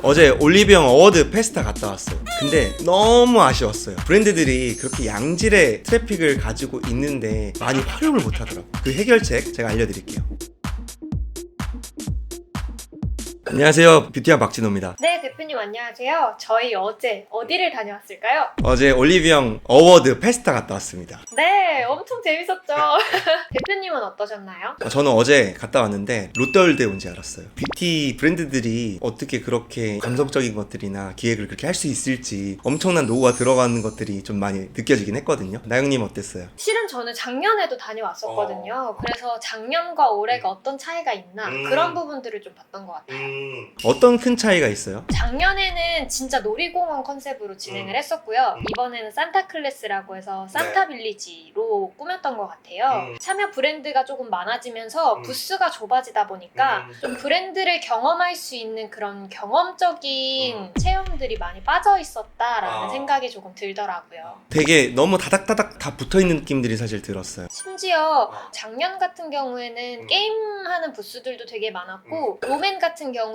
어제 올리브영 어워드 페스타 갔다 왔어요. 근데 너무 아쉬웠어요. 브랜드들이 그렇게 양질의 트래픽을 가지고 있는데 많이 활용을 못하더라고요. 그 해결책 제가 알려드릴게요. 안녕하세요, 뷰티왕 박진호입니다. 네, 대표님 안녕하세요. 저희 어제 어디를 다녀왔을까요? 어제 올리브영 어워드 페스타 갔다 왔습니다. 네, 엄청 재밌었죠. 대표님은 어떠셨나요? 저는 어제 갔다 왔는데 롯데월드에 온 지 알았어요. 뷰티 브랜드들이 어떻게 그렇게 감성적인 것들이나 기획을 그렇게 할 수 있을지 엄청난 노고가 들어가는 것들이 좀 많이 느껴지긴 했거든요. 나영님 어땠어요? 실은 저는 작년에도 다녀왔었거든요. 그래서 작년과 올해가 어떤 차이가 있나 그런 부분들을 좀 봤던 것 같아요. 어떤 큰 차이가 있어요? 작년에는 진짜 놀이공원 컨셉으로 진행을 했었고요. 이번에는 산타클래스라고 해서 산타빌리지로 꾸몄던 것 같아요. 참여 브랜드가 조금 많아지면서 부스가 좁아지다 보니까 좀 브랜드를 경험할 수 있는 그런 경험적인 체험들이 많이 빠져 있었다라는 생각이 조금 들더라고요. 되게 너무 다닥다닥 다 붙어있는 느낌들이 사실 들었어요. 심지어 작년 같은 경우에는 게임하는 부스들도 되게 많았고 롬앤 같은 경우에는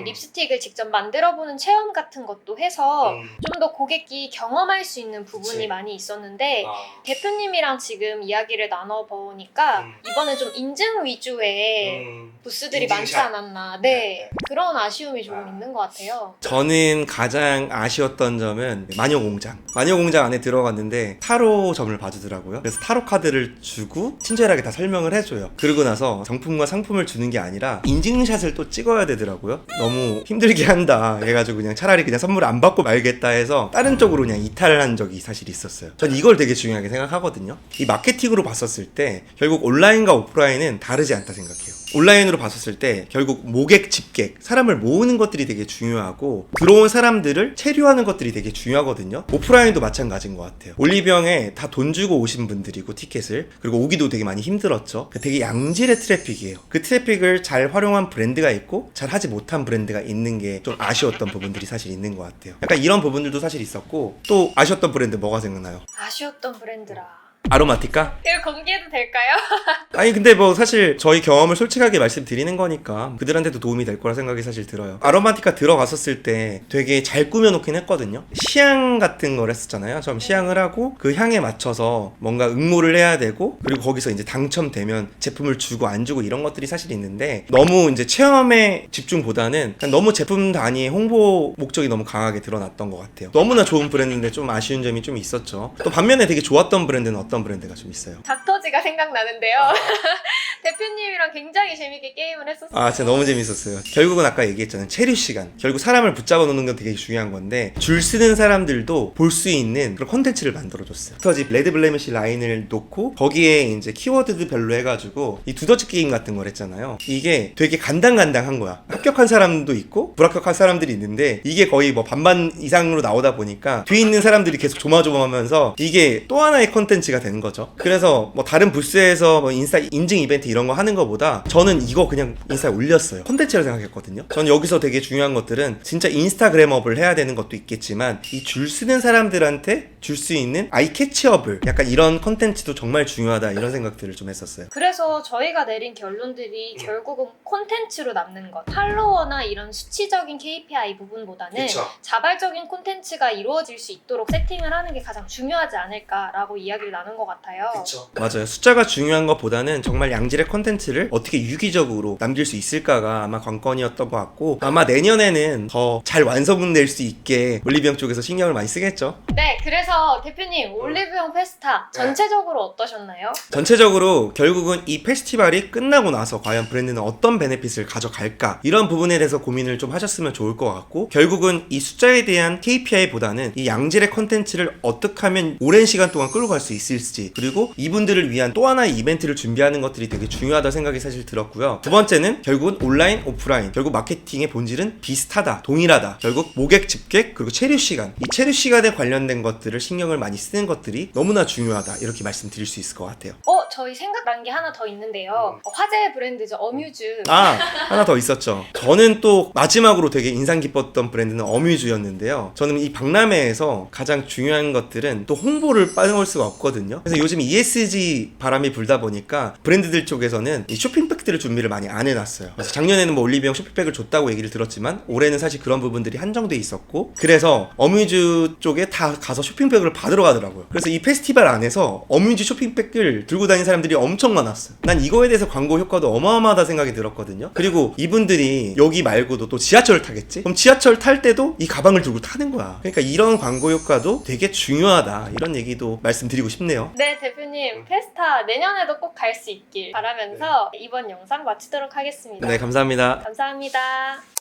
립스틱을 직접 만들어보는 체험 같은 것도 해서 좀 더 고객이 경험할 수 있는 부분이 많이 있었는데 대표님이랑 지금 이야기를 나눠보니까 이번엔 좀 인증 위주의 부스들이 많지 않았나. 네, 그런 아쉬움이 조금 있는 것 같아요. 저는 가장 아쉬웠던 점은 마녀공장 안에 들어갔는데 타로점을 봐주더라고요. 그래서 타로 카드를 주고 친절하게 다 설명을 해줘요. 그러고 나서 정품과 상품을 주는 게 아니라 인증샷을 또 찍어야 되더라고요. 너무 힘들게 한다 해가지고 그냥 차라리 그냥 선물 안 받고 말겠다 해서 다른 쪽으로 그냥 이탈을 한 적이 사실 있었어요. 전 이걸 되게 중요하게 생각하거든요. 이 마케팅으로 봤었을 때 결국 온라인과 오프라인은 다르지 않다 생각해요. 온라인으로 봤었을 때 결국 모객, 집객, 사람을 모으는 것들이 되게 중요하고 들어온 사람들을 체류하는 것들이 되게 중요하거든요. 오프라인도 마찬가지인 것 같아요. 올리브영에 다 돈 주고 오신 분들이고 티켓을, 그리고 오기도 되게 많이 힘들었죠. 되게 양질의 트래픽이에요. 그 트래픽을 잘 활용한 브랜드가 있고 잘 하지 못한 브랜드가 있는 게 좀 아쉬웠던 부분들이 사실 있는 것 같아요. 약간 이런 부분들도 사실 있었고, 또 아쉬웠던 브랜드 뭐가 생각나요? 아쉬웠던 브랜드라. 아로마티카? 이거 공개해도 될까요? 아니 근데 뭐 사실 저희 경험을 솔직하게 말씀드리는 거니까 그들한테도 도움이 될 거라 생각이 사실 들어요. 아로마티카 들어갔었을 때 되게 잘 꾸며놓긴 했거든요. 시향 같은 걸 했었잖아요. 처음 시향을 하고 그 향에 맞춰서 뭔가 응모를 해야 되고, 그리고 거기서 이제 당첨되면 제품을 주고 안 주고 이런 것들이 사실 있는데, 너무 이제 체험에 집중보다는 그냥 너무 제품 단위의 홍보 목적이 너무 강하게 드러났던 것 같아요. 너무나 좋은 브랜드인데 좀 아쉬운 점이 좀 있었죠. 또 반면에 되게 좋았던 브랜드는 어떤 브랜드가 좀 있어요? 닥터지가 생각나는데요. 대표님이랑 굉장히 재밌게 게임을 했었어요. 아, 진짜 너무 재밌었어요. 결국은 아까 얘기했잖아요. 체류 시간. 결국 사람을 붙잡아 놓는 건 되게 중요한 건데, 줄 쓰는 사람들도 볼 수 있는 그런 콘텐츠를 만들어줬어요. 닥터지 레드 블레미쉬 라인을 놓고 거기에 이제 키워드별로 해가지고 이 두더지 게임 같은 걸 했잖아요. 이게 되게 간당간당한 거야. 합격한 사람도 있고 불합격한 사람들이 있는데, 이게 거의 뭐 반반 이상으로 나오다 보니까 뒤에 있는 사람들이 계속 조마조마하면서 이게 또 하나의 콘텐츠가 되는 거죠. 그래서 뭐 다른 부스에서 뭐 인스타 인증 이벤트 이런 거 하는 거보다 저는 이거 그냥 인스타에 올렸어요. 콘텐츠라 생각했거든요. 저는 여기서 되게 중요한 것들은 진짜 인스타그램업을 해야 되는 것도 있겠지만, 이 줄 쓰는 사람들한테 줄 수 있는 아이 캐치업을, 약간 이런 콘텐츠도 정말 중요하다, 이런 생각들을 좀 했었어요. 그래서 저희가 내린 결론들이 결국은 콘텐츠로 남는 것, 팔로워나 이런 수치적인 KPI 부분보다는 자발적인 콘텐츠가 이루어질 수 있도록 세팅을 하는 게 가장 중요하지 않을까라고 이야기를 나눈 것 같아요. 맞아요. 숫자가 중요한 것보다는 정말 양질의 콘텐츠를 어떻게 유기적으로 남길 수 있을까가 아마 관건이었던 것 같고, 아마 내년에는 더 잘 완성될 수 있게 올리브영 쪽에서 신경을 많이 쓰겠죠. 네, 그래서 대표님 올리브영 페스타 전체적으로 어떠셨나요? 전체적으로 결국은 이 페스티벌이 끝나고 나서 과연 브랜드는 어떤 베네핏을 가져갈까, 이런 부분에 대해서 고민을 좀 하셨으면 좋을 것 같고, 결국은 이 숫자에 대한 KPI보다는 이 양질의 콘텐츠를 어떻게 하면 오랜 시간 동안 끌고 갈 수 있을지, 그리고 이분들을 위한 또 하나의 이벤트를 준비하는 것들이 되게 중요하다 생각이 사실 들었고요. 두 번째는 결국은 온라인, 오프라인, 결국 마케팅의 본질은 비슷하다, 동일하다. 결국 모객, 집객, 그리고 체류 시간, 이 체류 시간에 관련된 것들을 신경을 많이 쓰는 것들이 너무나 중요하다, 이렇게 말씀드릴 수 있을 것 같아요. 저희 생각난 게 하나 더 있는데요. 화제 브랜드죠. 어뮤즈. 하나 더 있었죠. 저는 또 마지막으로 되게 인상 깊었던 브랜드는 어뮤즈였는데요. 저는 이 박람회에서 가장 중요한 것들은 또 홍보를 빠져볼 수가 없거든요. 있거든요. 그래서 요즘 ESG 바람이 불다 보니까 브랜드들 쪽에서는 이 쇼핑백들을 준비를 많이 안 해놨어요. 그래서 작년에는 뭐 올리브영 쇼핑백을 줬다고 얘기를 들었지만 올해는 사실 그런 부분들이 한정돼 있었고, 그래서 어뮤즈 쪽에 다 가서 쇼핑백을 받으러 가더라고요. 그래서 이 페스티벌 안에서 어뮤즈 쇼핑백을 들고 다니는 사람들이 엄청 많았어요. 난 이거에 대해서 광고 효과도 어마어마하다 생각이 들었거든요. 그리고 이분들이 여기 말고도 또 지하철을 타겠지? 그럼 지하철 탈 때도 이 가방을 들고 타는 거야. 그러니까 이런 광고 효과도 되게 중요하다, 이런 얘기도 말씀드리고 싶네요. 네, 대표님, 페스타 내년에도 꼭 갈 수 있길 바라면서 이번 영상 마치도록 하겠습니다. 네, 감사합니다. 감사합니다.